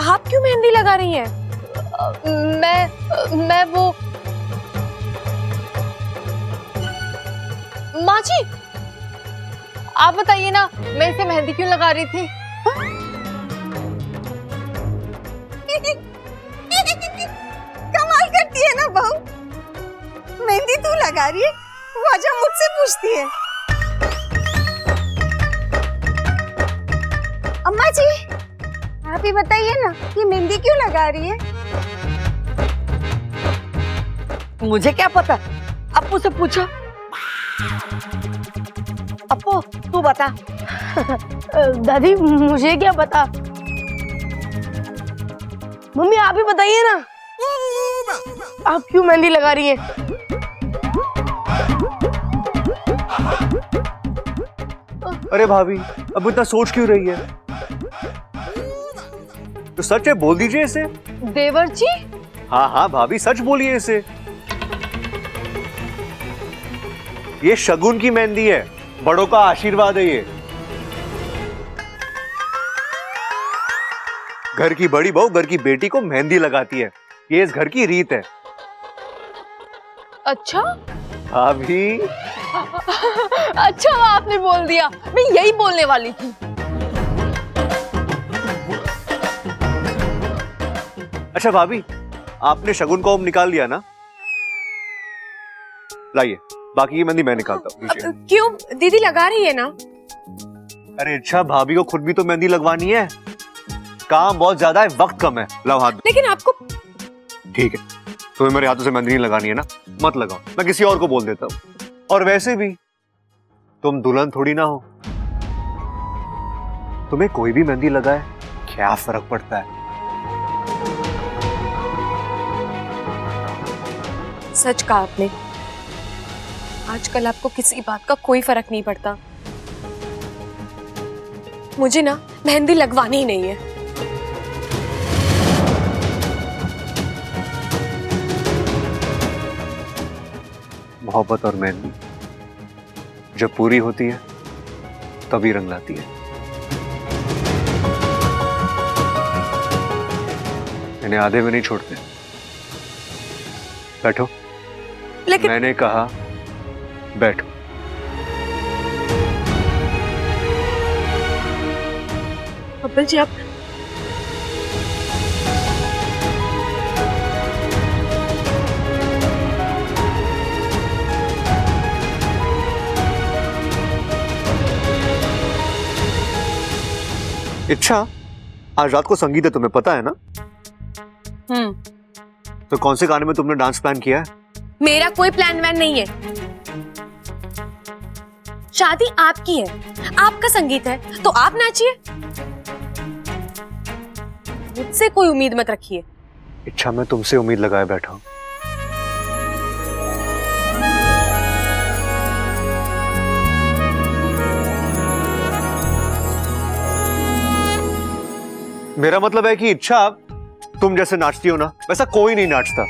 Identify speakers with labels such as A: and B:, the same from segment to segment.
A: आप क्यों मेहंदी लगा रही हैं? मैं वो माँ जी, आप बताइए ना, मैं इसे मेहंदी क्यों लगा रही थी?
B: कमाल करती है ना बहू, मेहंदी तू लगा रही है, वजह मुझसे पूछती है। अम्मा जी, आप ही बताइए ना, ये मेहंदी क्यों लगा रही है?
C: मुझे क्या पता, अप्पू से पूछो। अप्पू तू बता।
A: दादी मुझे क्या पता, मम्मी आप ही बताइए ना, आप क्यों मेहंदी लगा रही हैं?
D: अरे भाभी, अब इतना सोच क्यों रही है? तो सच है, बोल दीजिए इसे।
A: देवर जी,
D: हाँ हाँ भाभी, सच बोलिए इसे। ये शगुन की मेहंदी है, बड़ों का आशीर्वाद है ये। घर की बड़ी बहू घर की बेटी को मेहंदी लगाती है, ये इस घर की रीत है।
A: अच्छा
D: भाभी,
A: अच्छा आपने बोल दिया, मैं यही बोलने वाली थी।
D: अच्छा भाभी, आपने शगुन को निकाल लिया ना? लाइए, बाकी की मेहंदी मैं निकालता हूँ। लीजिए।
A: क्यों, दीदी लगा रही है ना?
D: अरे अच्छा, भाभी को खुद भी तो मेहंदी लगवानी है, काम बहुत ज्यादा है, वक्त कम है। लाओ हाथ।
A: लेकिन आपको
D: ठीक है, तुम्हें मेरे हाथों से मेहंदी नहीं लगानी है ना, मत लगाओ, मैं किसी और को बोल देता हूँ। और वैसे भी तुम दुल्हन थोड़ी ना हो, तुम्हें कोई भी मेहंदी लगाए क्या फर्क पड़ता है?
A: सच कहा आपने, आजकल आपको किसी बात का कोई फर्क नहीं पड़ता। मुझे ना मेहंदी लगवानी ही नहीं है।
D: मोहब्बत और मेहंदी जब पूरी होती है तभी रंग लाती है। इन्हें आधे में नहीं छोड़ते। बैठो।
A: लेकिन
D: मैंने कहा बैठो।
A: कपिल जी, आप
D: इच्छा, आज रात को संगीत है, तुम्हें पता है ना? तो कौन से गाने में तुमने डांस प्लान किया है?
A: मेरा कोई प्लान वैन नहीं है। शादी आपकी है, आपका संगीत है, तो आप नाचिए, मुझसे कोई उम्मीद मत रखिए।
D: इच्छा, मैं तुमसे उम्मीद लगाए बैठा हूं। मेरा मतलब है कि इच्छा, तुम जैसे नाचती हो ना, वैसा कोई नहीं नाचता।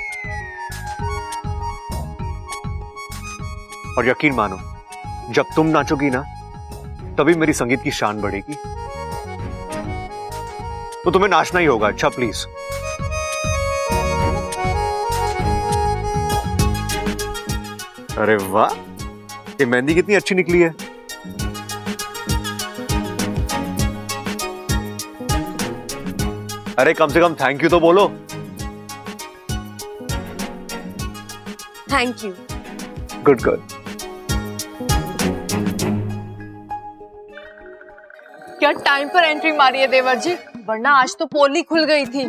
D: और यकीन मानो, जब तुम नाचोगी ना, तभी मेरी संगीत की शान बढ़ेगी। तो तुम्हें नाचना ही होगा। अच्छा प्लीज। अरे वाह, ये मेहंदी कितनी अच्छी निकली है। अरे कम से कम थैंक यू तो बोलो।
A: Thank you.
D: Good girl.
A: क्या टाइम पर एंट्री मारी है देवर जी, वरना आज तो पोल ही खुल गई थी।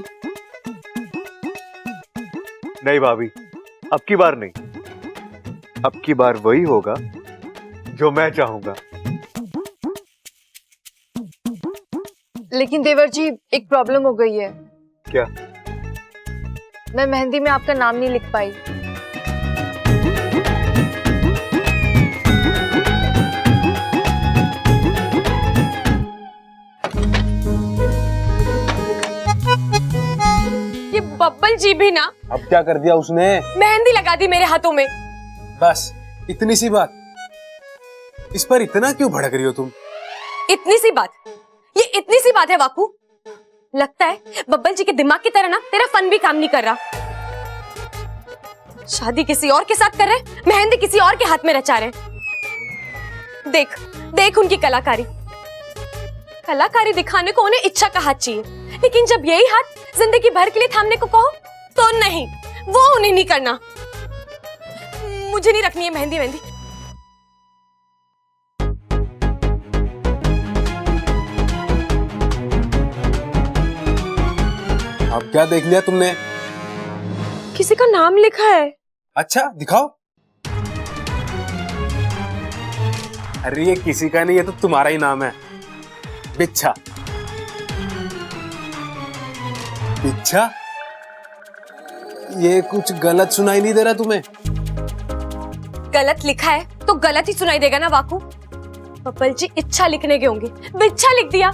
D: नहीं भाभी, अब की बार नहीं, अब की बार वही होगा जो मैं चाहूंगा।
A: लेकिन देवर जी, एक प्रॉब्लम हो गई है।
D: क्या?
A: मैं मेहंदी में आपका नाम नहीं लिख पाई। ये बब्बल जी भी ना,
E: अब क्या कर दिया उसने?
A: मेहंदी लगा दी मेरे हाथों में।
E: बस इतनी सी बात, इस पर इतना क्यों भड़क रही हो तुम?
A: इतनी सी बात? ये इतनी सी बात है वाकू? लगता है बब्बल जी के दिमाग की तरह ना तेरा फन भी काम नहीं कर रहा। शादी किसी और के साथ कर रहे, मेहंदी किसी और के हाथ में रचा रहे। देख देख उनकी कलाकारी। कलाकारी दिखाने को उन्हें इच्छा का हाथ चाहिए, लेकिन जब यही हाथ जिंदगी भर के लिए थामने को कहो तो नहीं, वो उन्हें नहीं करना। मुझे नहीं रखनी है मेहंदी मेहंदी।
E: अब क्या देख लिया तुमने?
A: किसी का नाम लिखा है।
E: अच्छा दिखाओ। अरे ये किसी का नहीं, ये तो तुम्हारा ही नाम है, बिच्छा। बिच्छा? ये कुछ गलत सुनाई नहीं दे रहा तुम्हें?
A: गलत लिखा है तो गलत ही सुनाई देगा ना वाकू। बब्बल जी इच्छा लिखने के होंगे, बिच्छा लिख दिया।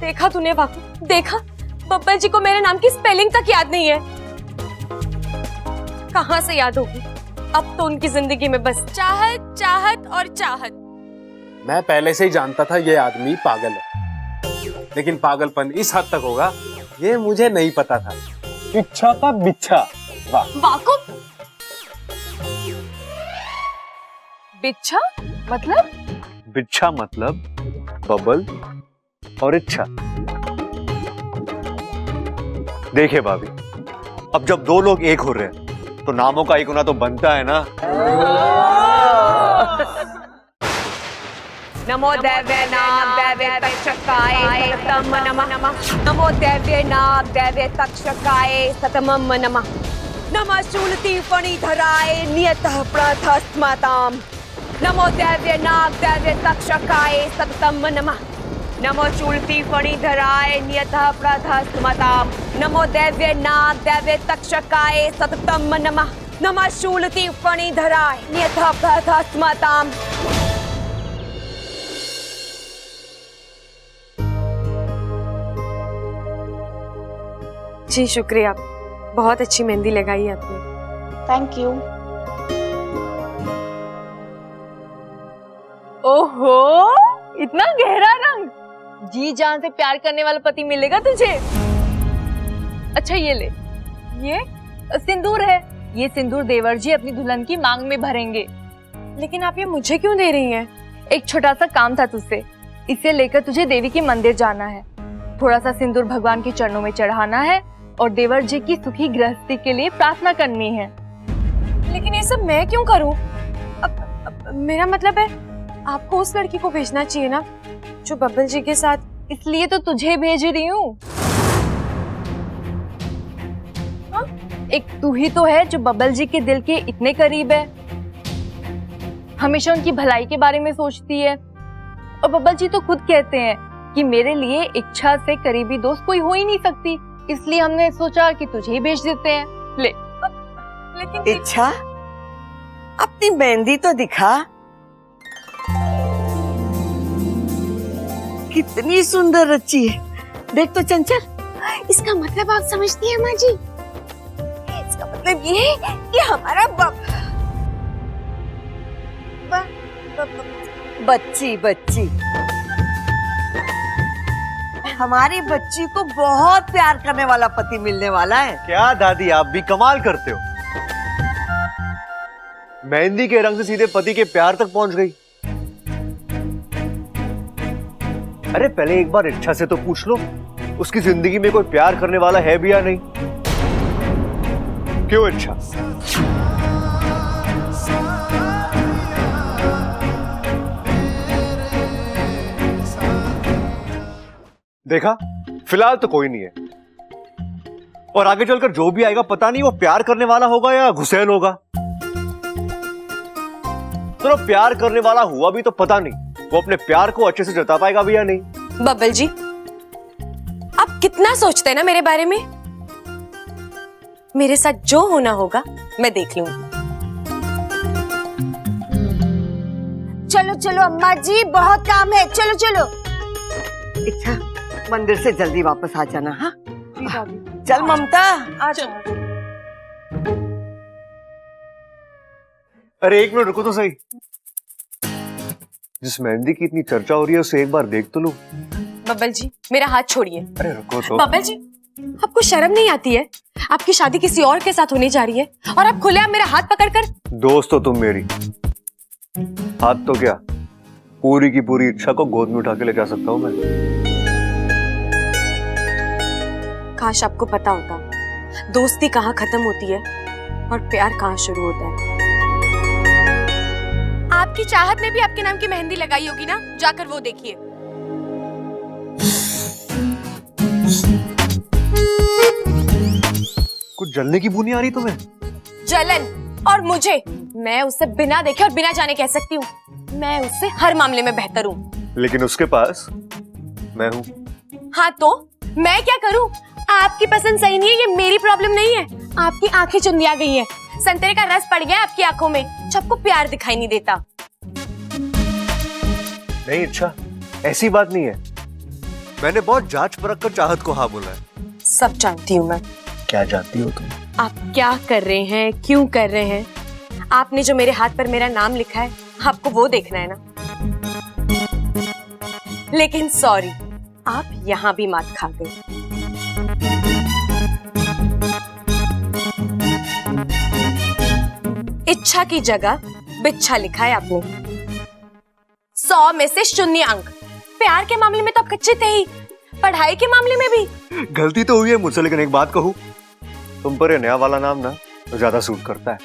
A: देखा तूने वाकू, देखा बब्बल जी को मेरे नाम की स्पेलिंग तक याद नहीं है। कहां से याद होगी? अब तो उनकी जिंदगी में बस चाहत चाहत और चाहत।
E: मैं पहले से ही जानता था ये आदमी पागल है, लेकिन पागलपन इस हद तक होगा ये मुझे नहीं पता था। इच्छा का बिच्छा, वाह।
A: वाकू
C: बिच्छा मतलब?
D: बिच्छा मतलब बबल और इच्छा। देखिए भाभी, अब जब दो लोग एक हो रहे हैं तो नामों का एक होना तो बनता है ना।
C: नमो दैव्य नाम दैव्य तक्षकाय सतम नमः। नमो दैव्य नाम दैव्य तक्षकाय सतमम नमः। नमः शूलति फणिधराय नियतः प्रथस्मताम्। नमो दैव्य नाम दैव्य तक्षकाय सततम नमः। नमो शूलति फणिधराय नियतः प्रथस्मताम्। नमो दैव्य नाम दैव्य तक्षकाय सततम नमः। नमः शूलति फणिधराय नियतः प्रथस्मताम्।
A: जी शुक्रिया, बहुत अच्छी मेहंदी लगाई है आपने।
B: Thank you.
C: ओहो, इतना गहरा रंग। जी जान से प्यार करने वाला पति मिलेगा तुझे। अच्छा ये ले, ये सिंदूर है। ये सिंदूर देवर जी अपनी दुल्हन की मांग में भरेंगे।
A: लेकिन आप ये मुझे क्यों दे रही हैं?
C: एक छोटा सा काम था तुझसे, इसे लेकर तुझे देवी के मंदिर जाना है। थोड़ा सा सिंदूर भगवान के चरणों में चढ़ाना है और देवर जी की सुखी गृहस्थी के लिए प्रार्थना करनी है।
A: लेकिन ये सब मैं क्यों करूं? अब मेरा मतलब है आपको उस लड़की को भेजना चाहिए ना जो बब्बल जी के साथ।
C: इसलिए तो तुझे भेज रही हूँ। एक तू ही तो है जो बब्बल जी के दिल के इतने करीब है, हमेशा उनकी भलाई के बारे में सोचती है। और बब्बल जी तो खुद कहते हैं कि मेरे लिए इच्छा से करीबी दोस्त कोई हो ही नहीं सकती, इसलिए हमने सोचा कि तुझे ही भेज देते हैं। ले।
A: लेकिन
F: इच्छा, अपनी मेहंदी तो दिखा। कितनी सुंदर रची है, देख तो चंचल।
B: इसका मतलब आप समझती हैं माँ जी? इसका मतलब ये है कि हमारा
F: बच्ची बच्ची हमारी बच्ची को बहुत प्यार करने वाला पति मिलने वाला है।
D: क्या दादी, आप भी कमाल करते हो। मेहंदी के रंग से सीधे पति के प्यार तक पहुंच गई। अरे पहले एक बार इच्छा से तो पूछ लो उसकी जिंदगी में कोई प्यार करने वाला है भी या नहीं। क्यों इच्छा? देखा, फिलहाल तो कोई नहीं है, और आगे चलकर जो भी आएगा पता नहीं वो प्यार करने वाला होगा या घुसैन होगा। चलो प्यार करने वाला हुआ भी तो पता नहीं वो अपने प्यार को अच्छे से जता पाएगा भी या नहीं।
A: बब्बल जी, आप कितना सोचते हैं ना मेरे बारे में। मेरे साथ जो होना होगा मैं देख लूंगी।
B: चलो चलो अम्मा जी, बहुत काम है, चलो चलो।
F: इच्छा, मंदिर से जल्दी वापस आ जाना। हाँ चल ममता।
D: अरे एक मिनट रुको तो सही। जिस मेहंदी की इतनी चर्चा हो रही है उसे एक बार देख तो लो।
A: बब्बल जी मेरा हाथ छोड़िए।
D: अरे रुको तो।
A: बब्बल जी आपको शर्म नहीं आती है? आपकी शादी किसी और के साथ होने जा रही है और आप खुलेआम मेरा हाथ पकड़कर।
D: दोस्त हो तुम मेरी, हाथ तो क्या पूरी की पूरी इच्छा को गोद में उठा के ले जा सकता हूँ मैं।
A: काश आपको पता होता दोस्ती कहाँ खत्म होती है और प्यार कहाँ शुरू होता है। आपकी चाहत में भी आपके नाम की मेहंदी लगाई होगी ना, जाकर वो देखिए।
D: कुछ जलने की बू नहीं आ रही तुम्हें?
A: जलन और मुझे, मैं उससे बिना देखे और बिना जाने कह सकती हूँ मैं उससे हर मामले में बेहतर हूँ।
D: लेकिन उसके पास मैं हूँ।
A: हाँ तो मैं क्या करूँ? आपकी पसंद सही नहीं है ये मेरी प्रॉब्लम नहीं है। आपकी आंखें चुंदिया गई हैं, संतरे का रस पड़ गया है आपकी आंखों में, जो आपको प्यार दिखाई नहीं देता।
D: नहीं अच्छा, ऐसी बात नहीं है। मैंने बहुत जांच परख कर चाहत को हाँ बोला है।
A: सब जानती हूँ मैं।
D: क्या जानती हो तुम?
A: आप क्या कर रहे हैं, क्यों कर रहे हैं? आपने जो मेरे हाथ पर मेरा नाम लिखा है आपको वो देखना है ना। लेकिन सॉरी, आप यहाँ भी मात खा गए। इच्छा की जगह बिच्छा लिखा है आपने। 100 में से 0 अंक। प्यार के मामले में तो आप कच्चे थे ही, पढ़ाई के मामले में भी।
D: गलती तो हुई है मुझसे, लेकिन एक बात कहूँ, तुम पर ये नया वाला नाम ना तो ज्यादा सूट करता है,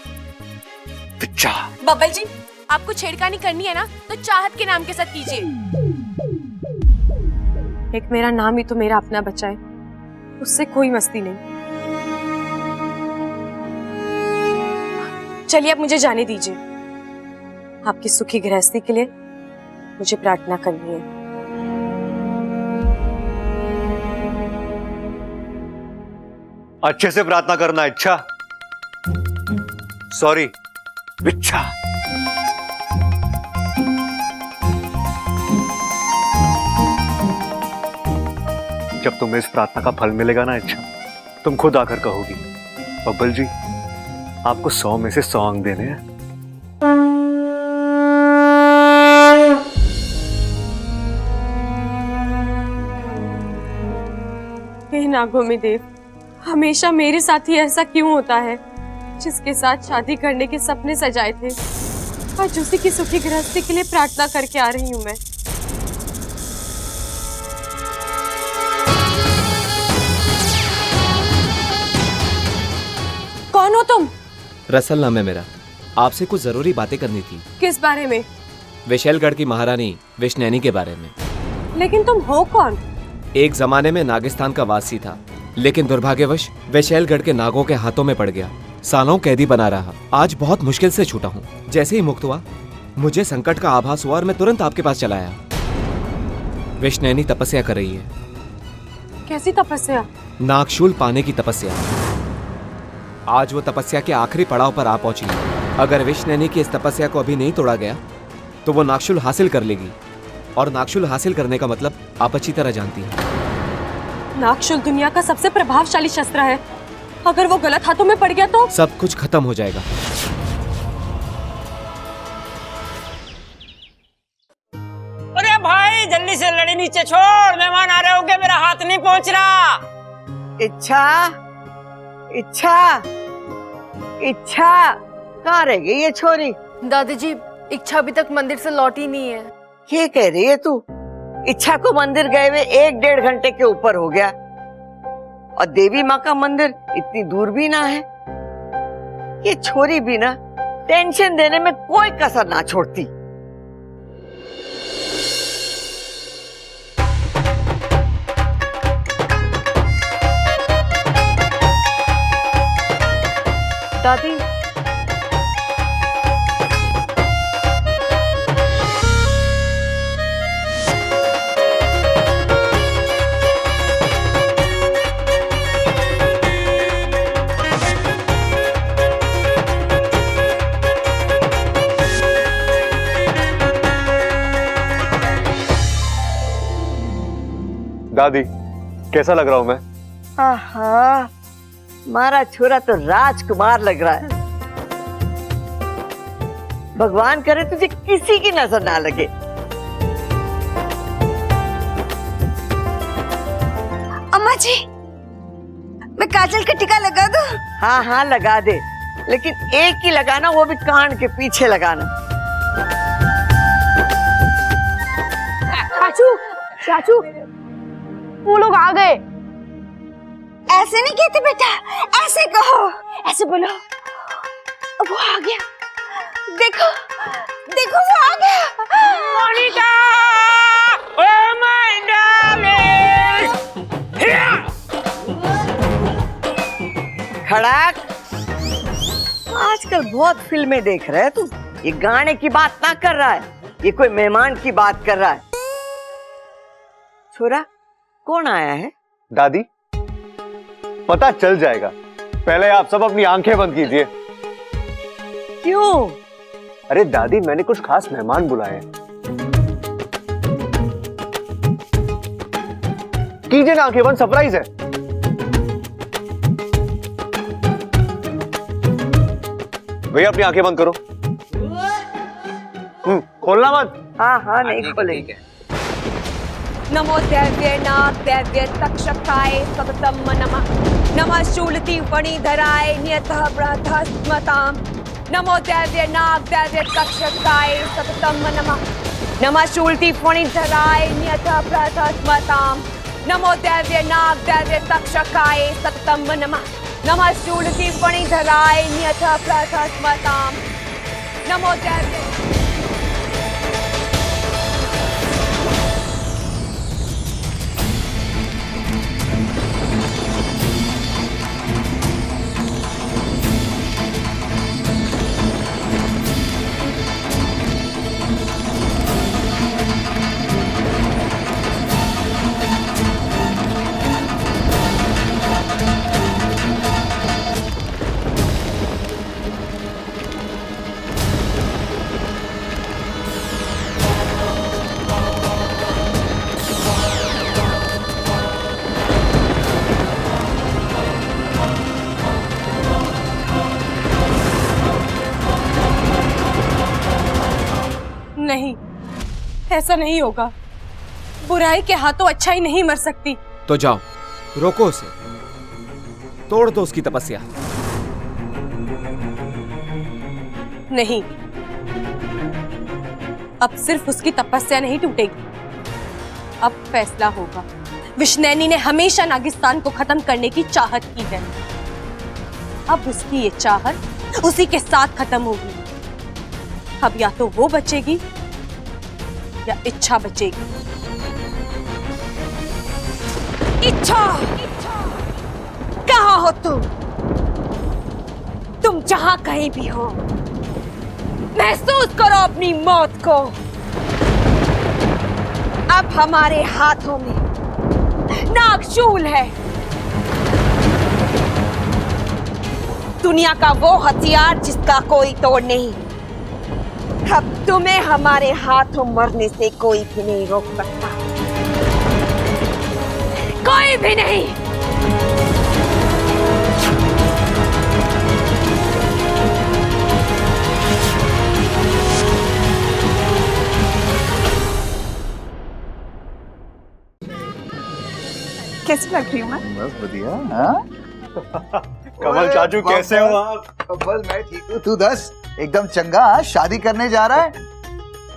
D: बिच्छा।
A: बब्बल जी आपको छेड़खानी करनी है ना तो चाहत के नाम के साथ कीजिए। एक मेरा नाम ही तो मेरा अपना बचा है, उससे कोई मस्ती नहीं। चलिए अब मुझे जाने दीजिए। आपकी सुखी गृहस्थी के लिए मुझे प्रार्थना करनी है।
D: अच्छे से प्रार्थना करना। इच्छा, सॉरी बिच्छा। जब तुम्हें इस प्रार्थना का फल मिलेगा ना इच्छा, तुम खुद आकर कहोगी बब्बल जी आपको 100 में से 100 अंक देने हैं।
A: हे नागों में देव, हमेशा मेरे साथ ही ऐसा क्यों होता है? जिसके साथ शादी करने के सपने सजाए थे आज उसी की सुखी गृहस्थी के लिए प्रार्थना करके आ रही हूँ मैं। कौन हो तुम?
G: रसल नाम है मेरा। आपसे कुछ जरूरी बातें करनी थी।
A: किस बारे में?
G: विशैलगढ़ की महारानी विष्णैनी के बारे में।
A: लेकिन तुम हो कौन?
G: एक जमाने में नागिस्तान का वासी था, लेकिन दुर्भाग्यवश विशैलगढ़ के नागों के हाथों में पड़ गया। सालों कैदी बना रहा, आज बहुत मुश्किल से छूटा हूँ। जैसे ही मुक्त हुआ मुझे संकट का आभास हुआ और मैं तुरंत आपके पास चला आया। विष्णैनी तपस्या कर रही है।
A: कैसी तपस्या?
G: नागशूल पाने की तपस्या। आज वो तपस्या के आखिरी पड़ाव पर आ पहुंची है। अगर विष्णैनी की इस तपस्या को अभी नहीं तोड़ा गया तो वो नागशूल हासिल कर लेगी, और नागशूल हासिल करने का मतलब आप अच्छी तरह जानती हैं।
A: नागशूल दुनिया का सबसे प्रभावशाली शस्त्र है, अगर वो गलत हाथों में पड़ गया तो
G: सब कुछ खत्म हो जाएगा।
H: अरे भाई जल्दी से लड़ी नीचे छोड़, मेहमान आ रहे होंगे, मेरा हाथ नहीं पहुंच रहा।
F: इच्छा, इच्छा, इच्छा, कहाँ रह गई ये छोरी?
I: दादी जी, इच्छा अभी तक मंदिर से लौटी नहीं है।
F: ये कह रही है तू? इच्छा को मंदिर गए हुए 1-1.5 घंटे के ऊपर हो गया, और देवी माँ का मंदिर इतनी दूर भी ना है। ये छोरी भी ना टेंशन देने में कोई कसर ना छोड़ती।
I: दादी,
D: दादी कैसा लग रहा हूं मैं?
F: आहा, मारा छोरा तो राजकुमार लग रहा है। भगवान करे तुझे किसी की नजर ना लगे।
B: जी, मैं काजल का टीका लगा दूं?
F: हाँ हाँ लगा दे, लेकिन एक ही लगाना, वो भी कान के पीछे लगाना।
A: चाचू, चाचू, वो लोग आ गए।
B: ऐसे नहीं कहते बेटा, ऐसे कहो, ऐसे बोलो। वो आ गया, देखो देखो वो आ गया।
H: Monica, oh my darling.
F: खड़ाक, आजकल बहुत फिल्में देख रहा है तू। ये गाने की बात ना कर रहा है, ये कोई मेहमान की बात कर रहा है। छोरा, कौन आया है?
D: दादी, पता चल जाएगा, पहले आप सब अपनी आंखें बंद कीजिए।
F: क्यों?
D: अरे दादी, मैंने कुछ खास मेहमान बुलाए हैं। कीजिए ना आंखें बंद, सरप्राइज है। भैया अपनी आंखें बंद करो। खोलना मत।
F: हाँ हाँ नहीं खोलेंगे।
C: नमो दैव्य नाग दैव्य तक्षकाय सततम नमः। नमः शूलति फणिधराय नियतः बृहस्पताम्। नमो दैव्य नाग दैव्य तक्षकाय सततम नमः। नमः शूलति फणिधराय नियतः बृहस्पताम्। नमो दैव्य नाग दैव्य तक्षकाय सततम नमः। नमः शूलति फणिधराय नियतः बृहस्पताम्। नमो दैव्य
A: नहीं, ऐसा नहीं होगा। बुराई के हाथों अच्छाई नहीं मर सकती।
G: तो जाओ, रोको उसे, तोड़ दो उसकी तपस्या।
A: नहीं, अब सिर्फ उसकी तपस्या नहीं टूटेगी, अब फैसला होगा। विष्णुनी ने हमेशा नागिस्तान को खत्म करने की चाहत की है, अब उसकी ये चाहत उसी के साथ खत्म होगी। अब या तो वो बचेगी या इच्छा बचेगी।
C: इच्छा, कहाँ हो तुम जहां कहीं भी हो, महसूस करो अपनी मौत को। अब हमारे हाथों में नागशूल है, दुनिया का वो हथियार जिसका कोई तोड़ नहीं। अब तुम्हें हमारे हाथों मरने से कोई भी नहीं रोक सकता, कोई भी नहीं।
B: कैसी लग रही हूँ मैं?
J: बस बढ़िया। हाँ?
D: कमल चाचू कैसे हो आप?
J: बस मैं ठीक हूँ, तू दस। एकदम चंगा। हाँ? शादी करने जा रहा है?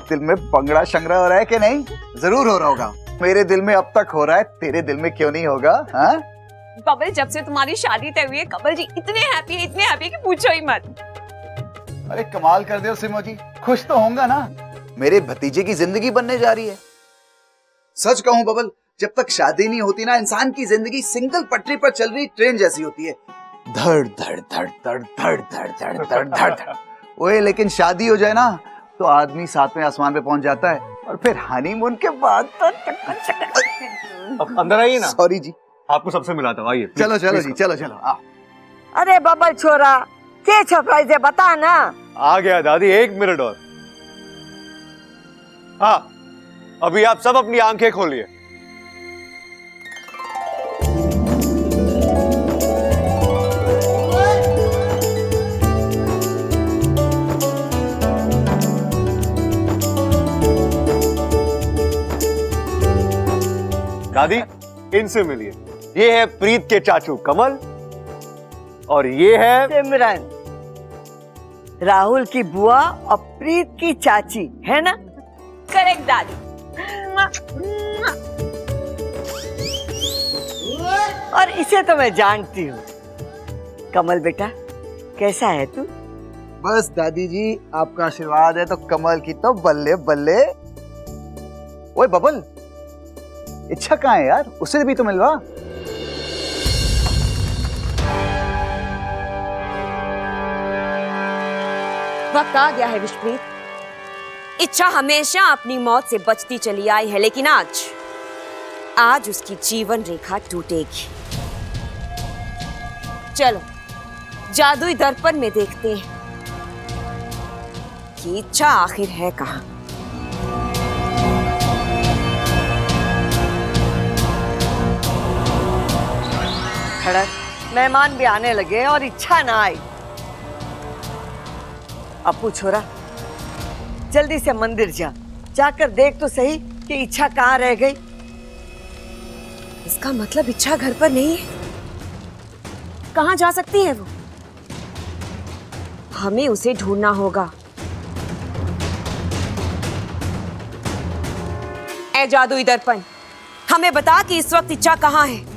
J: दिल में पंगड़ा शंगड़ा हो रहा है कि नहीं? जरूर हो रहा होगा। मेरे दिल में अब तक हो रहा है, तेरे दिल में क्यों नहीं होगा? हाँ?
C: कमल, जब से तुम्हारी शादी तय हुई है, कमल जी इतने हैप्पी है कि पूछो ही मत।
J: अरे कमाल कर दे सिमो जी, खुश तो होगा ना? मेरे भतीजे की जिंदगी बनने जा रही है। सच कहूं बबल, जब तक शादी नहीं होती ना, इंसान की जिंदगी सिंगल पटरी पर चल रही ट्रेन जैसी होती है। धड़ धड़ धड़ धड़ धड़ धड़ धड़ धड़ धड़ धड़। ओए लेकिन शादी हो जाए ना तो आदमी सातवें आसमान पे पहुंच जाता है, और फिर हनीमून के बाद तो
D: अब अंदर आइए ना।
J: सॉरी जी,
D: आपको सबसे मिलाता हूँ, आइए।
J: चलो चलो जी, चलो चलो। आ
F: अरे बबल छोरा, क्या सरप्राइज है बता ना।
D: आ गया दादी, 1 मिनट और। हाँ, अभी आप सब अपनी आंखें खोलिए। दादी, इनसे मिलिए। ये है प्रीत के चाचू कमल और ये है
F: सिमरन, राहुल की बुआ और प्रीत की चाची, है ना?
C: करेक्ट दादी।
F: और इसे तो मैं जानती हूँ। कमल बेटा, कैसा है तू?
J: बस दादी जी, आपका आशीर्वाद है तो कमल की तो बल्ले बल्ले। ओए बबल, इच्छा कहाँ है यार? उससे भी तो मिलवा।
C: वक्त आ गया है विश्वप्रीत। इच्छा हमेशा अपनी मौत से बचती चली आई है, लेकिन आज उसकी जीवन रेखा टूटेगी। चलो जादुई दर्पण में देखते हैं कि इच्छा आखिर है कहाँ।
F: खड़क, मेहमान भी आने लगे और इच्छा ना आई। अपू छोरा, जल्दी से मंदिर जा, जाकर देख तो सही कि इच्छा कहाँ रह गई।
C: इसका मतलब इच्छा घर पर नहीं है। कहाँ जा सकती है वो? हमें उसे ढूंढना होगा। ए जादुई दर्पण, हमें बता कि इस वक्त इच्छा कहाँ है।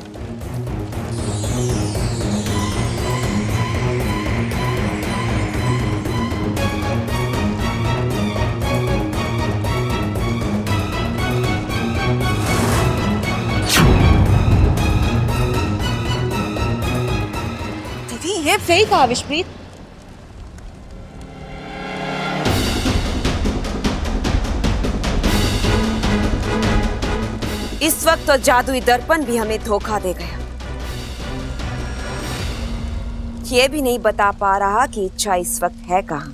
C: दीदी, ये फेक है विश्वप्रीत। इस वक्त तो जादुई दर्पण भी हमें धोखा दे गया। ये भी नहीं बता पा रहा कि इच्छा इस वक्त है कहाँ।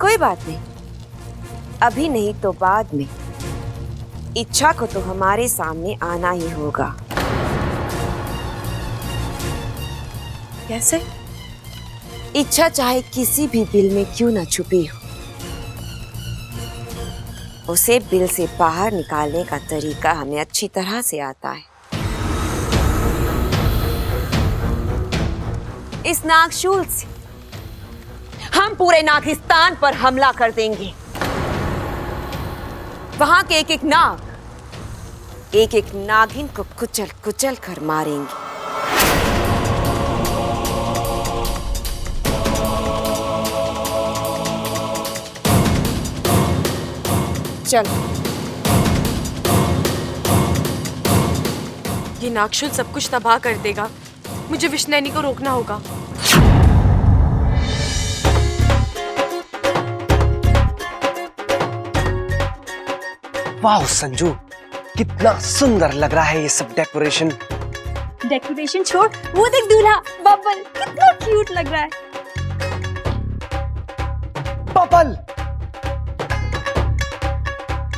C: कोई बात नहीं, अभी नहीं तो बाद में इच्छा को तो हमारे सामने आना ही होगा। कैसे? इच्छा चाहे किसी भी बिल में क्यों न छुपी हो, उसे बिल से बाहर निकालने का तरीका हमें अच्छी तरह से आता है। इस नागशूल से हम पूरे नागिस्तान पर हमला कर देंगे। वहां के एक एक नाग, एक एक नागिन को कुचल कुचल कर मारेंगे। चलो,
A: ये नागशूल सब कुछ तबाह कर देगा। मुझे विष्णुनी को रोकना होगा।
K: वाह संजू, कितना सुंदर लग रहा है ये सब डेकोरेशन।
B: डेकोरेशन छोड़, वो देख दूल्हा बबल कितना क्यूट लग रहा है।
K: बबल,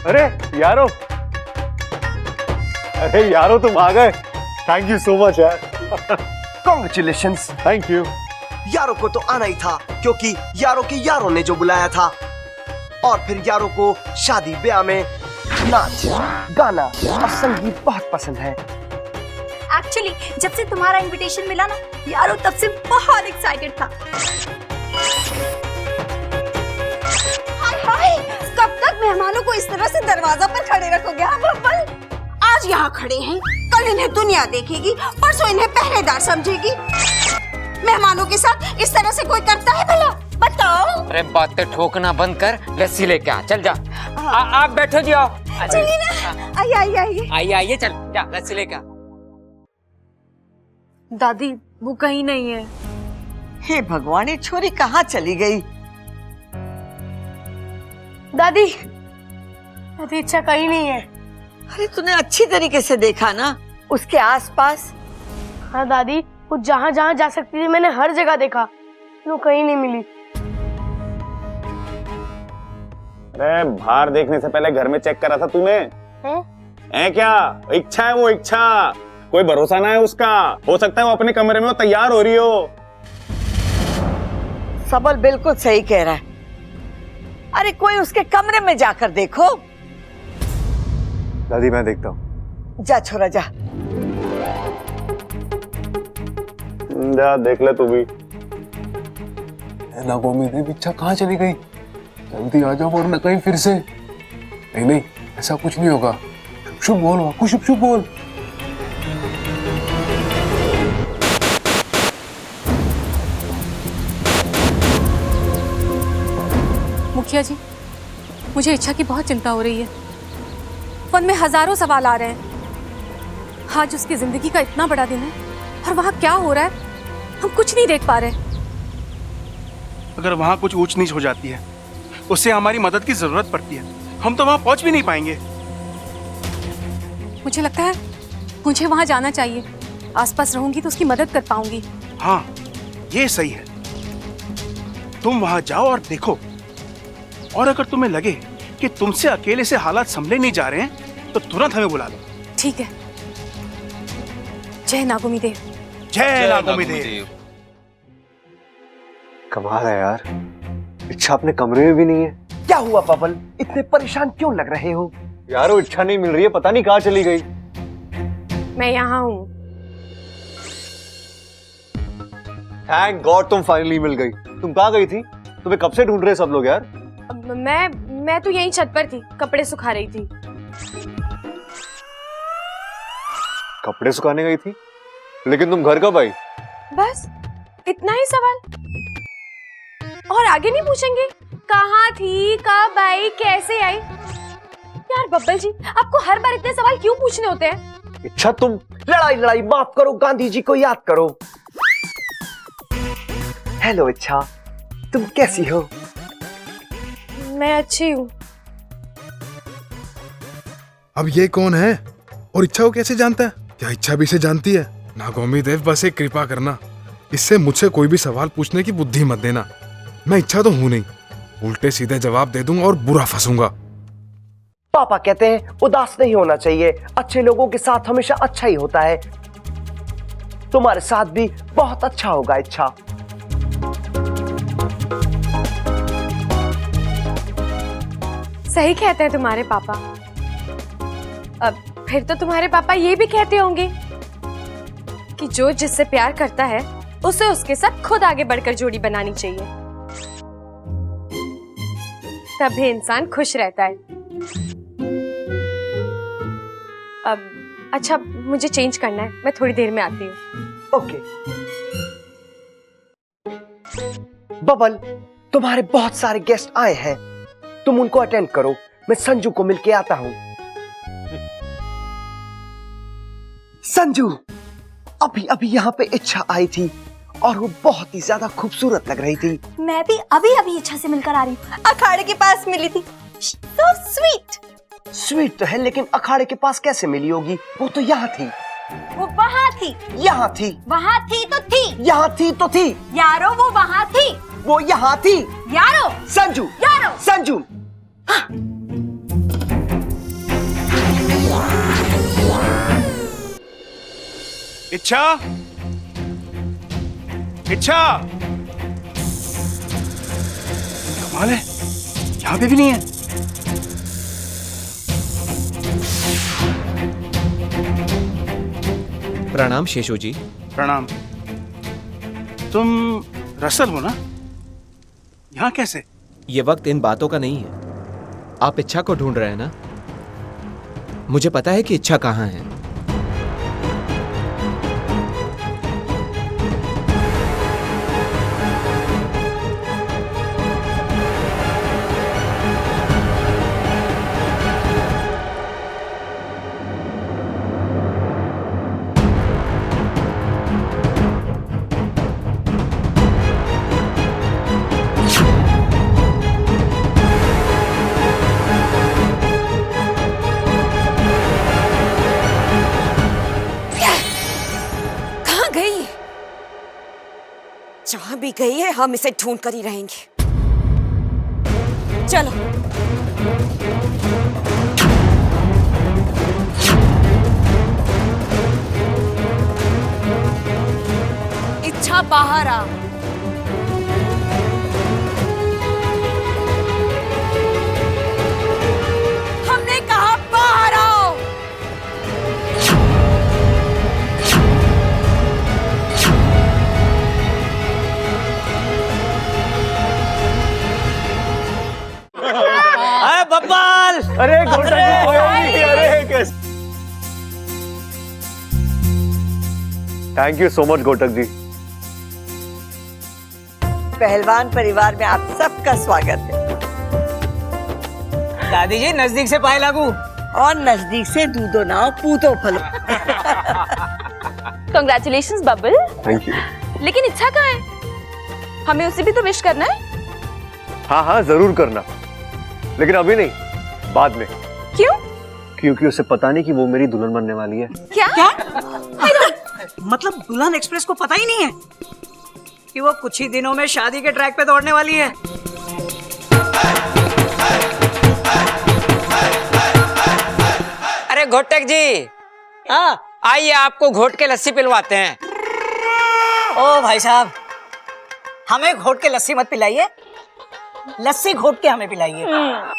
D: अरे यारो, तुम आ गए। थैंक यू सो मच यार।
K: कॉन्ग्रेचुलेशंस।
D: Thank you.
K: यारों को तो आना ही था, क्योंकि यारों के यारों ने जो बुलाया था। और फिर यारों को शादी ब्याह में नाच, गाना और संगीत बहुत पसंद है।
B: एक्चुअली जब से तुम्हारा इनविटेशन मिला ना, यारो तब से बहुत एक्साइटेड था। हाय हाय, कब तक मेहमानों को इस तरह से दरवाजा पर खड़े रखोगे? हाँ बब्बल, आज यहाँ खड़े हैं, कल इन्हें दुनिया देखेगी, परसों इन्हें पहरेदार समझेगी। मेहमानों के साथ इस तरह से कोई करता है भला? बताओ।
H: अरे बातें ठोकना बंद कर, लस्सी लेके आ। चल जा। आप बैठो जी, आओ।
B: चलिए ना, आइए आइए आइए
H: आइए आइए, चल जा, लस्सी लेके आ।
I: दादी, वो कहीं नहीं है।
F: हे भगवान, ये छोरी कहाँ चली गई?
I: दादी, दादी इच्छा कहीं नहीं है।
F: अरे तूने अच्छी तरीके से देखा ना उसके आसपास?
I: हाँ दादी, वो जहाँ जहाँ जा सकती थी मैंने हर जगह देखा, वो कहीं नहीं मिली।
L: अरे बाहर देखने से पहले घर में चेक करा था तूने? है क्या? इच्छा है वो, इच्छा। कोई भरोसा ना है उसका। हो सकता है वो अपने कमरे में वो तैयार हो रही हो।
F: सबल बिल्कुल सही कह रहा है। अरे कोई उसके कमरे में जाकर देखो।
D: दादी मैं देखता हूँ।
F: जा छोरा जा।
L: जा देख ले तू भी।
E: नागोमी देव इच्छा कहाँ चली गई? जल्दी आ जाओ और न कहीं फिर से। नहीं नहीं, ऐसा कुछ नहीं होगा। शुभ शुभ बोल बापू, शुभ शुभ बोल।
A: मुखिया जी, मुझे इच्छा की बहुत चिंता हो रही है। मन में हजारों सवाल आ रहे हैं। आज उसकी जिंदगी का इतना बड़ा दिन है और वहां क्या हो रहा है हम कुछ नहीं देख पा रहे।
M: अगर वहां कुछ ऊंच नीच हो जाती है, उससे हमारी मदद की जरूरत पड़ती है, हम तो वहां पहुंच भी नहीं पाएंगे।
A: मुझे लगता है मुझे वहां जाना चाहिए। आसपास रहूंगी तो उसकी मदद कर पाऊंगी।
M: हाँ, ये सही है। तुम वहां जाओ और देखो, और अगर तुम्हें लगे कि तुमसे अकेले से हालात संभले नहीं जा रहे हैं तो तुरंत हमें बुला लो।
A: ठीक है। जय नागोमी देव।
M: जय नागोमी देव।
D: कमाल है यार, इच्छा अपने कमरे में भी नहीं है।
K: क्या हुआ बबल, इतने परेशान क्यों लग रहे हो?
D: यार वो इच्छा नहीं मिल रही है, पता नहीं कहाँ चली गई।
A: मैं यहाँ हूँ।
D: थैंक गॉड तुम फाइनली मिल गई। तुम कहाँ गई थी? तुम्हें कब से ढूंढ रहे सब लोग यार।
A: मैं तो यहीं छत पर थी, कपड़े सुखा रही थी।
D: कपड़े सुखाने गई थी? लेकिन तुम घर कब आई?
A: बस इतना ही सवाल, और आगे नहीं पूछेंगे? कहाँ थी, कब आई, कैसे आई? यार बब्बल जी, आपको हर बार इतने सवाल क्यों पूछने होते हैं?
D: इच्छा तुम
K: लड़ाई लड़ाई माफ करो, गांधी जी को याद करो। हेलो इच्छा, तुम कैसी हो?
A: मैं अच्छी हूँ।
N: अब ये कौन है और इच्छा को कैसे जानता है? क्या इच्छा भी इसे जानती है? नागोमी देव बस एक कृपा करना, इससे मुझसे कोई भी सवाल पूछने की बुद्धि मत देना। मैं इच्छा तो हूं नहीं, उल्टे सीधे जवाब दे दूंगा और बुरा फंसूंगा।
K: पापा कहते हैं उदास नहीं होना चाहिए, अच्छे लोगों के साथ हमेशा अच्छा ही होता है। तुम्हारे साथ भी बहुत अच्छा होगा इच्छा।
A: सही कहते हैं तुम्हारे पापा। अब फिर तो तुम्हारे पापा ये भी कहते होंगे कि जो जिससे प्यार करता है उसे उसके साथ खुद आगे बढ़कर जोड़ी बनानी चाहिए, तभी इंसान खुश रहता है। अब अच्छा, मुझे चेंज करना है, मैं थोड़ी देर में आती हूँ।
K: ओके। बबल, तुम्हारे बहुत सारे गेस्ट आए हैं, तुम उनको अटेंड करो, मैं संजू को मिलके आता हूं। संजू, अभी अभी यहाँ पे इच्छा आई थी और वो बहुत ही ज्यादा खूबसूरत लग रही थी।
B: मैं भी अभी अभी इच्छा से मिलकर आ रही हूँ, अखाड़े के पास मिली थी। So sweet।
K: स्वीट तो है, लेकिन अखाड़े के पास कैसे मिली होगी? वो तो यहाँ थी।
B: वो वहाँ थी।
K: यहाँ थी।
B: वहाँ थी तो थी।
K: यहाँ थी तो थी।
B: यारो वो वहाँ थी।
K: वो यहाँ थी।
B: यारो।
K: संजू।
B: यारो।
K: संजू।
M: इच्छा, इच्छा, कमाल है, यहाँ पे भी नहीं है।
G: प्रणाम शेषू जी।
M: प्रणाम। तुम रसल हो ना? यहाँ कैसे?
G: ये वक्त इन बातों का नहीं है। आप इच्छा को ढूंढ रहे हैं ना? मुझे पता है कि इच्छा कहाँ है।
C: जहां भी गई है हम इसे ढूंढ कर ही रहेंगे। चलो। इच्छा बाहर आ। हमने कहा बाहर आओ।
D: थैंक यू सो मच घोटक जी।
F: पहलवान परिवार में आप सबका स्वागत है।
H: दादी जी नजदीक से पाए लागू
F: और नजदीक से दूधो नाव पूतो फलो।
A: कंग्रेचुलेशंस बबल।
D: Thank you.
A: लेकिन इच्छा कहाँ है? हमें उसे भी तो विश करना है।
D: हाँ हाँ जरूर करना, लेकिन अभी नहीं, बाद में।
A: क्यों?
D: क्योंकि उसे पता नहीं कि वो मेरी दुल्हन बनने वाली है।
A: क्या?
H: मतलब दुल्हन एक्सप्रेस को पता ही नहीं है कि वो कुछ ही दिनों में शादी के ट्रैक पे दौड़ने वाली है। अरे घोटक जी, हाँ आइए आपको घोट के लस्सी पिलवाते हैं। ओ भाई साहब, हमें घोट के लस्सी मत पिलाइए, लस्सी घोट के हमें पिलाइए।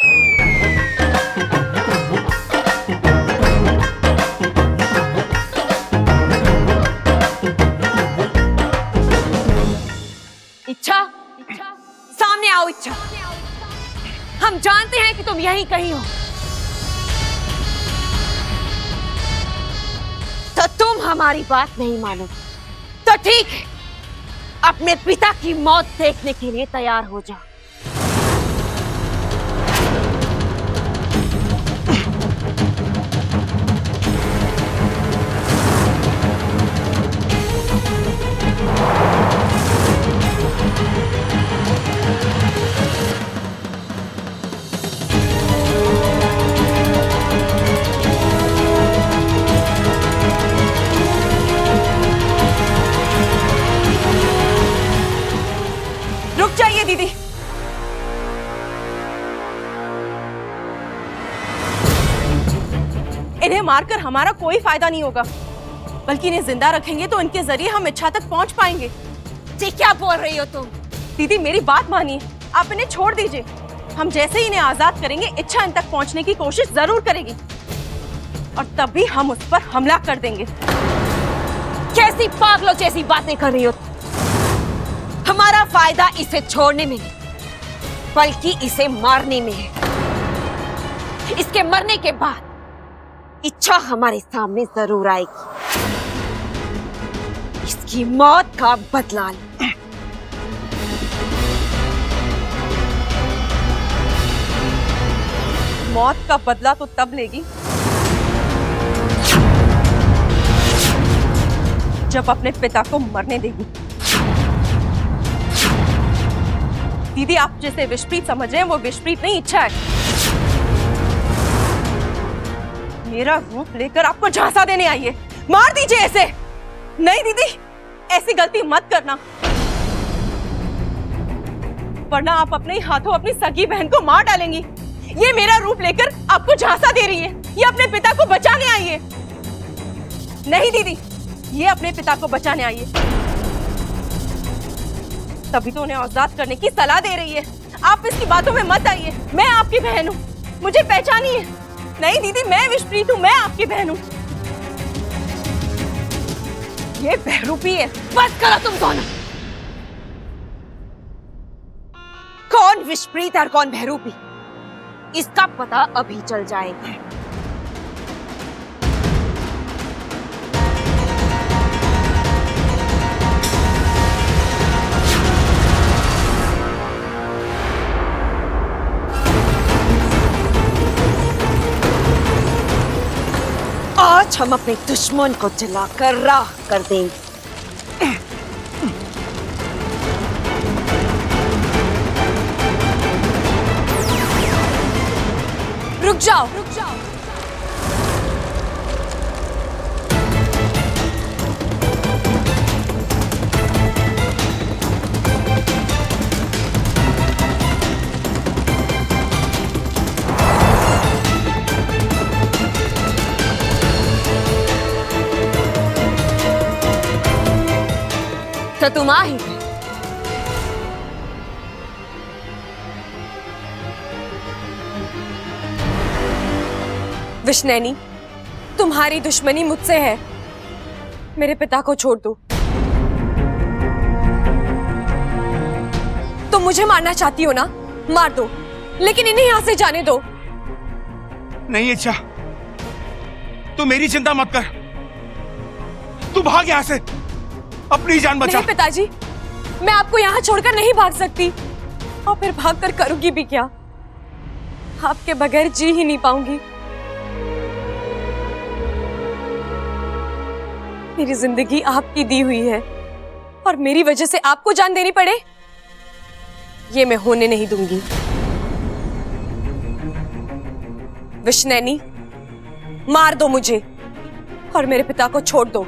C: इच्छा, सामने आओ इच्छा। हम जानते हैं कि तुम यहीं कहीं हो, तो तुम हमारी बात नहीं मानो तो ठीक है, अपने पिता की मौत देखने के लिए तैयार हो जाओ।
A: रुक जाइए दीदी। इन्हें मारकर हमारा कोई फायदा नहीं होगा, बल्कि इन्हें जिंदा रखेंगे तो इनके जरिए हम इच्छा तक पहुंच पाएंगे।
C: जी क्या बोल रही हो तुम?
A: दीदी मेरी बात मानिए, आप इन्हें छोड़ दीजिए। हम जैसे ही इन्हें आजाद करेंगे, इच्छा इन तक पहुंचने की कोशिश जरूर करेगी और तभी हम उस पर हमला कर देंगे।
C: कैसी पागलों जैसी बातें कर रही हो? हमारा फायदा इसे छोड़ने में नहीं, बल्कि इसे मारने में है। इसके मरने के बाद इच्छा हमारे सामने जरूर आएगी। इसकी मौत का बदला ले।
A: मौत का बदला तो तब लेगी जब अपने पिता को मरने देगी। दीदी आप जिसे विषप्रीत समझ रहे हैं वो विषप्रीत नहीं, इच्छा है। मेरा रूप लेकर आपको झांसा देने आई है। मार दीजिए ऐसे। नहीं दीदी, ऐसी गलती मत करना, वरना आप अपने ही हाथों अपनी सगी बहन को मार डालेंगी। ये मेरा रूप लेकर आपको झांसा दे रही है, ये अपने पिता को बचाने आई है। नहीं दीदी, ये अपने पिता को बचाने आई है, तभी तो उन्हें आजाद करने की सलाह दे रही है। आप इसकी बातों में मत आइए। मैं आपकी बहन हूँ, मुझे पहचानिए। नहीं दीदी, मैं विषप्रीत हूँ, मैं आपकी बहन हूँ। ये बहरूपी है।
C: बस करो तुम दोनों। कौन विषप्रीत और कौन बहरूपी, इसका पता अभी चल जाएगा। आज हम अपने दुश्मन को जलाकर राख कर देंगे।
A: रुक जाओ, रुक जाओ।
C: तो तुम आ ही गए।
A: विष्णैनी, तुम्हारी दुश्मनी मुझसे है। मेरे पिता को छोड़ दो। तुम मुझे मारना चाहती हो ना, मार दो, लेकिन इन्हें यहां से जाने दो।
M: नहीं इच्छा, तू मेरी चिंता मत कर, तू भाग यहां से। अपनी जान बचा।
A: नहीं पिताजी, मैं आपको यहाँ छोड़कर नहीं भाग सकती, और फिर भाग कर करूंगी भी क्या? आपके बगैर जी ही नहीं पाऊंगी। मेरी जिंदगी आपकी दी हुई है, और मेरी वजह से आपको जान देनी पड़े, ये मैं होने नहीं दूंगी। विष्णुनैनी, मार दो मुझे और मेरे पिता को छोड़ दो।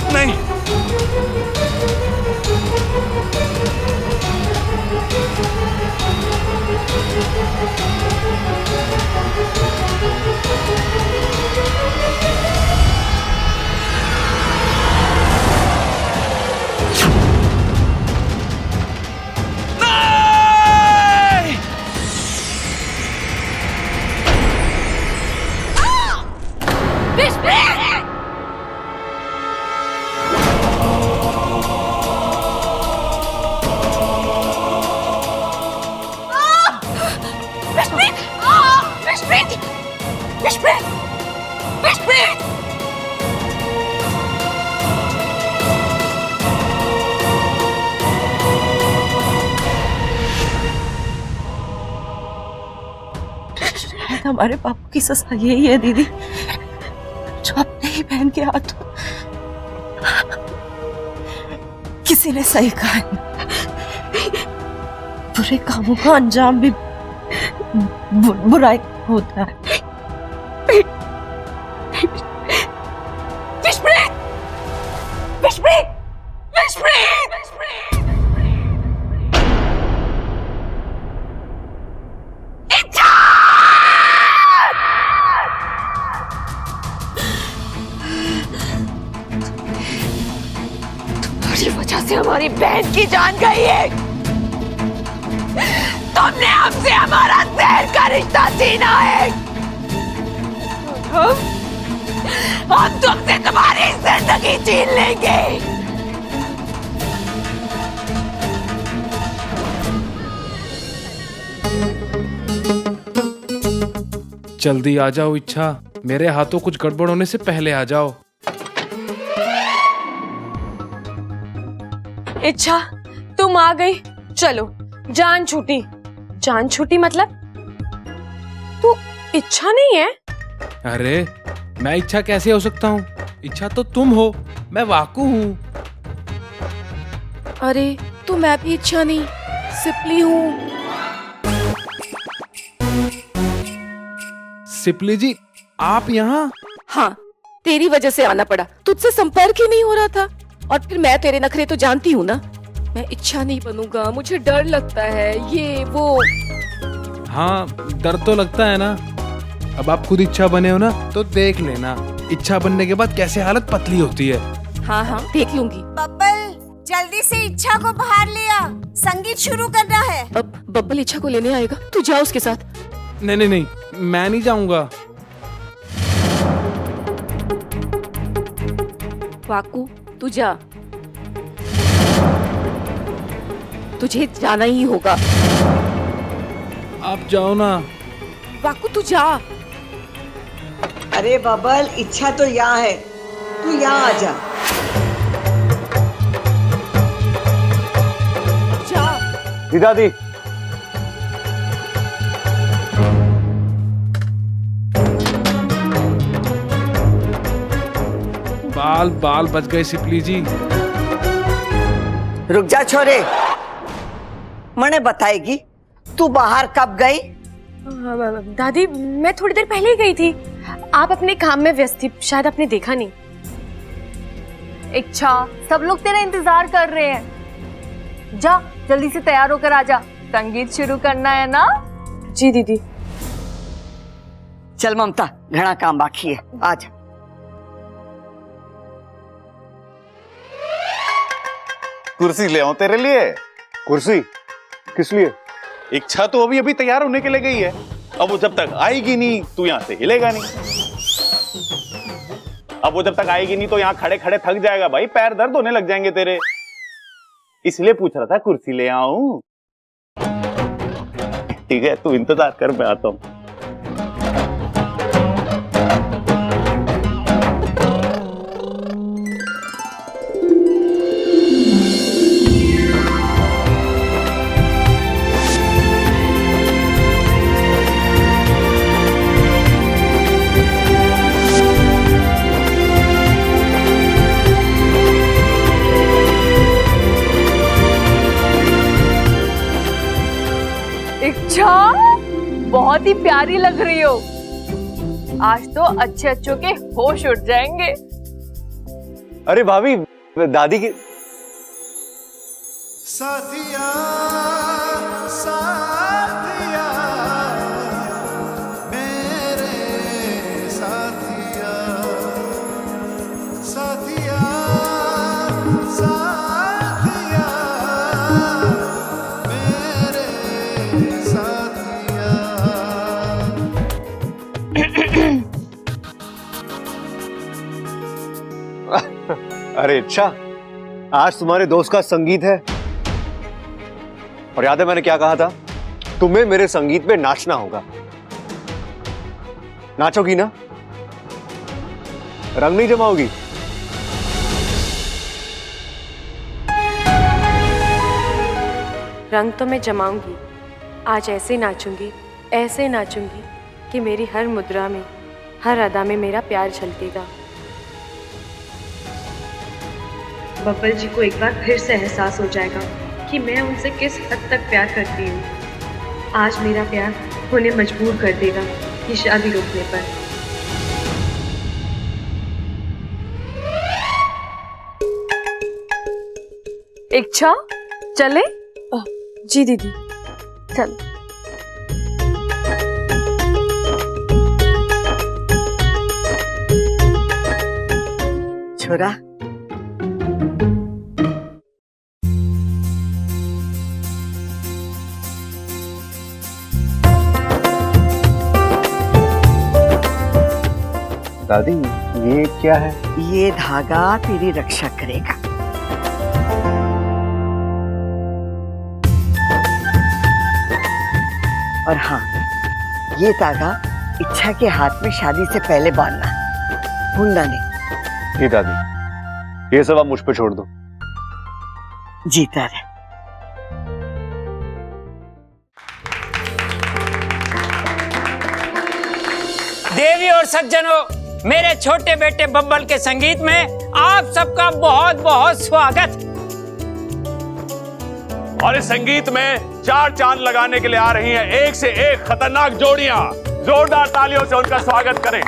M: नहीं,
O: हमारे पापा की सजा यही है दीदी, जो अपने ही बहन के हाथों किसी ने सही कहा है, बुरे कामों का अंजाम भी बुराई होता है।
C: तुम्हारी वजह से हमारी बहन की जान गई है। तुमने हमसे हमारा जहर का रिश्ता छीना है। हम तुमसे तुम्हारी जिंदगी छीन लेंगे।
E: जल्दी आ जाओ इच्छा, मेरे हाथों कुछ गड़बड़ होने से पहले आ जाओ।
A: इच्छा, तुम आ गई, चलो। जान छूटी। जान छूटी मतलब तू इच्छा नहीं है?
E: अरे मैं इच्छा कैसे हो सकता हूँ? इच्छा तो तुम हो, मैं वाकू हूँ।
O: अरे तो मैं भी इच्छा नहीं, सिपली हूँ।
E: सिपली जी, आप यहाँ?
O: हाँ, तेरी वजह से आना पड़ा, तुझसे संपर्क ही नहीं हो रहा था। और फिर मैं तेरे नखरे तो जानती हूँ ना, मैं इच्छा नहीं बनूंगा, मुझे डर लगता है, ये वो।
E: हाँ, डर तो लगता है ना। अब आप खुद इच्छा बने हो ना, तो देख लेना इच्छा बनने के बाद कैसे हालत पतली होती है।
O: हाँ हाँ, देख लूंगी।
B: बब्बल, जल्दी से इच्छा को बाहर ले आ, संगीत शुरू करना है।
O: अब बब्बल इच्छा को लेने आएगा, तू जा उसके साथ।
E: नहीं नहीं नहीं, मैं नहीं जाऊंगा।
O: वाकू, तू जा, तुझे जाना ही होगा।
E: आप जाओ ना।
O: वाकू तू जा।
F: अरे बबल, इच्छा तो यहाँ है, तू यहाँ आ जा।
D: जी दादी।
E: बाल बाल बच गए सिपली जी।
F: रुक जा छोरे, मने बताएगी तू बाहर कब गई?
A: दादी, मैं थोड़ी देर पहले ही गई थी। आप अपने काम में व्यस्त थी, शायद आपने देखा नहीं।
C: इच्छा, सब लोग तेरा इंतजार कर रहे हैं। जा, जल्दी से तैयार होकर आ जा, संगीत शुरू करना है ना?
A: जी दीदी।
F: चल ममता, घना काम बाकी है, आ जा।
L: कुर्सी ले आऊं तेरे लिए?
D: कुर्सी किस लिए?
L: इच्छा तो अभी अभी तैयार होने के लिए गई है। अब वो जब तक आएगी नहीं तू यहाँ से हिलेगा नहीं। अब वो जब तक आएगी नहीं तो यहाँ खड़े खड़े थक जाएगा भाई, पैर दर्द होने लग जाएंगे तेरे। इसलिए पूछ रहा था कुर्सी ले आऊं। ठीक है, तू इंतजार कर, मैं आता हूं।
C: इच्छा, बहुत ही प्यारी लग रही हो। आज तो अच्छे अच्छों के होश उड़ जाएंगे।
D: अरे भाभी, दादी की
P: साथिया साथिया मेरे साथिया साथिया साथिया मेरे साथिया।
D: अरे अच्छा, आज तुम्हारे दोस्त का संगीत है और याद है मैंने क्या कहा था? तुम्हें मेरे संगीत में नाचना होगा। नाचोगी ना? रंग नहीं जमाओगी?
A: रंग तो मैं जमाऊंगी। आज ऐसे नाचूंगी कि मेरी हर मुद्रा में, हर अदा में मेरा प्यार झलकेगा। बब्बल जी को एक बार फिर से एहसास हो जाएगा कि मैं उनसे किस हद तक प्यार करती हूँ। आज मेरा प्यार उन्हें मजबूर कर देगा ये शादी रोकने पर।
C: इच्छा, चले?
A: जी दीदी,
C: चल।
F: छोरा,
D: दादी ये क्या है?
F: ये धागा तेरी रक्षा करेगा। और हाँ, ये धागा इच्छा के हाथ में शादी से पहले बांधना, भूलना नहीं।
D: ये दादी, ये सब आप मुझ पे छोड़ दो।
F: जीता रहे।
H: देवी और सज्जनों, मेरे छोटे बेटे बब्बल के संगीत में आप सबका बहुत बहुत स्वागत।
L: और इस संगीत में 4 चांद लगाने के लिए आ रही हैं एक से एक खतरनाक जोड़ियां। जोरदार तालियों से उनका स्वागत करें।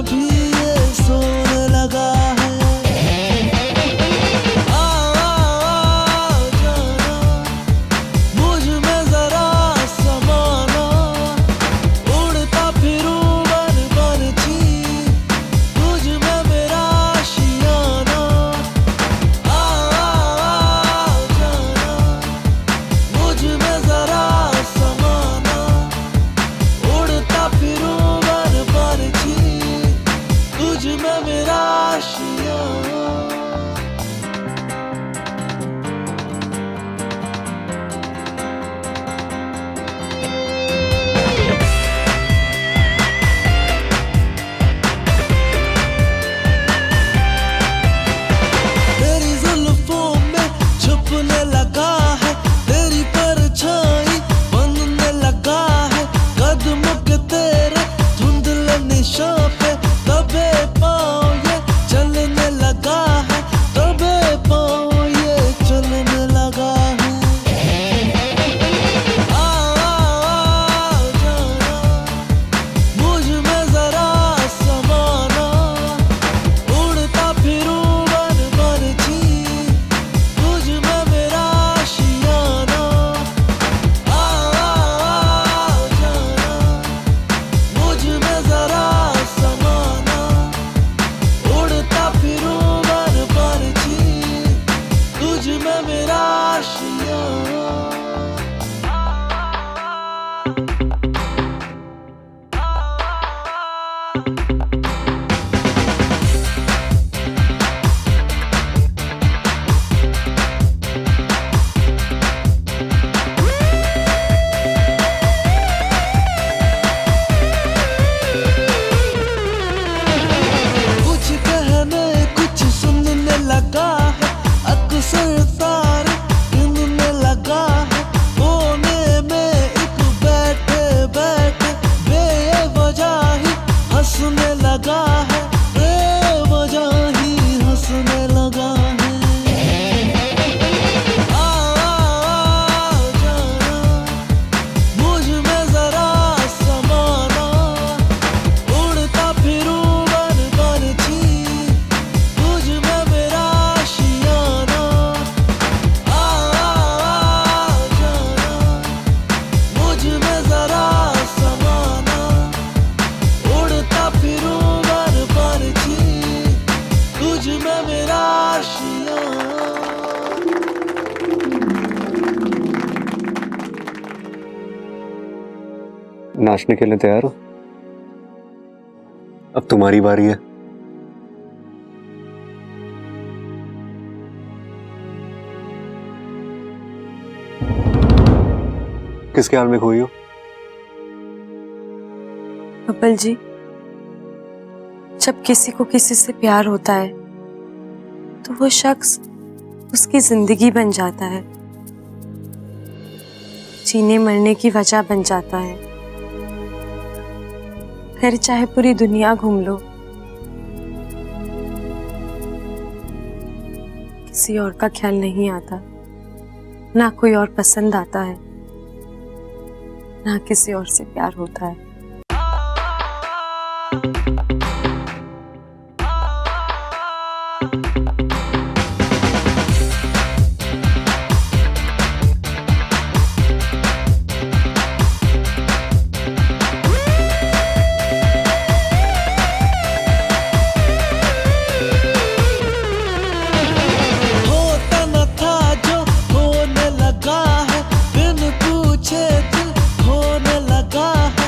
P: भी ये सोने लगा है। जाना मुझ में जरा समाना, उड़ता फिरूं बन बनची, तुझ में मेरा आशियाना। जाना मुझ में जरा समाना, उड़ता फिरूं बन बनची, तुझ में मेरा आशियाना। तेरी जुल्फों में छुपने लगा है, तेरी परछाई बनने लगा है, कदमों के तेरे धुंधले निशान पे दबे पाँव ये चलने लगा है, दबे पाँव ये चलने लगा है। जाना मुझ में जरा समाना, उड़ता फिरूं बन बनची, तुझ में मेरा आशियाना। जाना मुझ में जरा समाना, उड़ता फिरूं बन बनची, तुझ में मेरा आशियाना। कुछ कहने कुछ सुनने लगा है, अक्सर सारे गिनने लगा है, कोने में एक बैठे बैठे बेवजह ही हंसने लगा है, बेवजह ही हंसने लगा है। जाना मुझ में जरा समाना, उड़ता फिरूं बन बनची, तुझ में मेरा आशियाना। जाना मुझ में जरा समाना, उड़ता फिरूं बन बनची, तुझ में मेरा आशियाना।
D: नाचने के लिए तैयार हो? अब तुम्हारी बारी है। किस ख्याल में खोई हो?
A: बब्बल जी, जब किसी को किसी से प्यार होता है तो वो शख्स उसकी जिंदगी बन जाता है, जीने मरने की वजह बन जाता है। फिर चाहे पूरी दुनिया घूम लो, किसी और का ख्याल नहीं आता, ना कोई और पसंद आता है, ना किसी और से प्यार होता है।
P: होता न था जो होने लगा है, बिन पूछे दिल होने लगा है,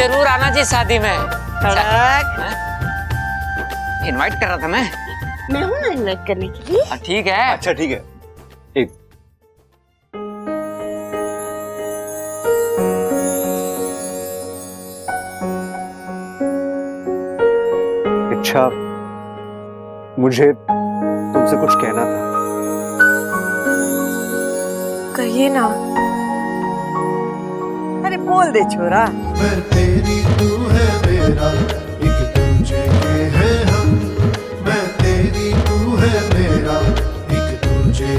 H: जरूर आना जी शादी में। इनवाइट कर रहा था मैं
F: हूं ना इन्वाइट करने के लिए।
H: ठीक है।
D: अच्छा ठीक है। एक इच्छा, मुझे तुमसे कुछ कहना था।
A: कहिए ना।
F: अरे बोल दे छोरा।
P: मैं तेरी तू है मेरा, एक दूजे के हैं हम। मैं तेरी तू है मेरा, एक दूजे